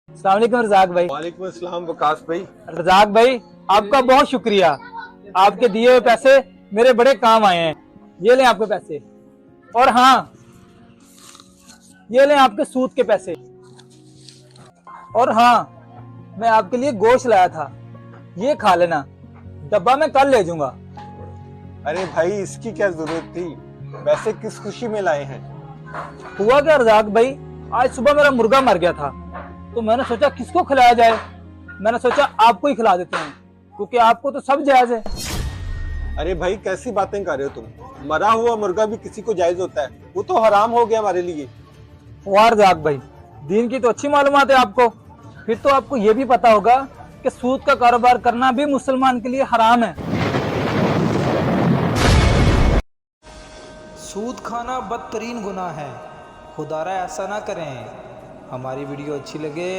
अस्सलाम वालेकुम रज़ाक भाई। वालेकुम अस्सलाम वकास भाई। रज़ाक भाई, आपका बहुत शुक्रिया। आपके दिए हुए पैसे मेरे बड़े काम आए हैं। ये लें आपके पैसे। और हाँ, ये लें आपके सूद के पैसे। और हाँ, मैं आपके लिए गोश्त लाया था, ये खा लेना। डब्बा मैं कल ले जाऊंगा। अरे भाई इसकी क्या जरूरत थी, वैसे किस खुशी में लाए हैं? हुआ क्या रज़ाक भाई, आज सुबह मेरा मुर्गा मर गया था, तो मैंने सोचा किसको खिलाया जाए। मैंने सोचा आपको ही खिला देते हैं, क्योंकि आपको तो सब जायज है। अरे भाई कैसी बातें कर रहे हो तुम? मरा हुआ मुर्गा भी किसी को जायज होता है, वो तो हराम हो गया हमारे लिए। वाह रज़ाक भाई, दीन की तो अच्छी मालूमात है आपको। फिर तो आपको ये भी पता होगा कि सूद का कारोबार करना भी मुसलमान के लिए हराम है। सूद खाना बदतरीन गुनाह है, खुदारा ऐसा ना करें। हमारी वीडियो अच्छी लगे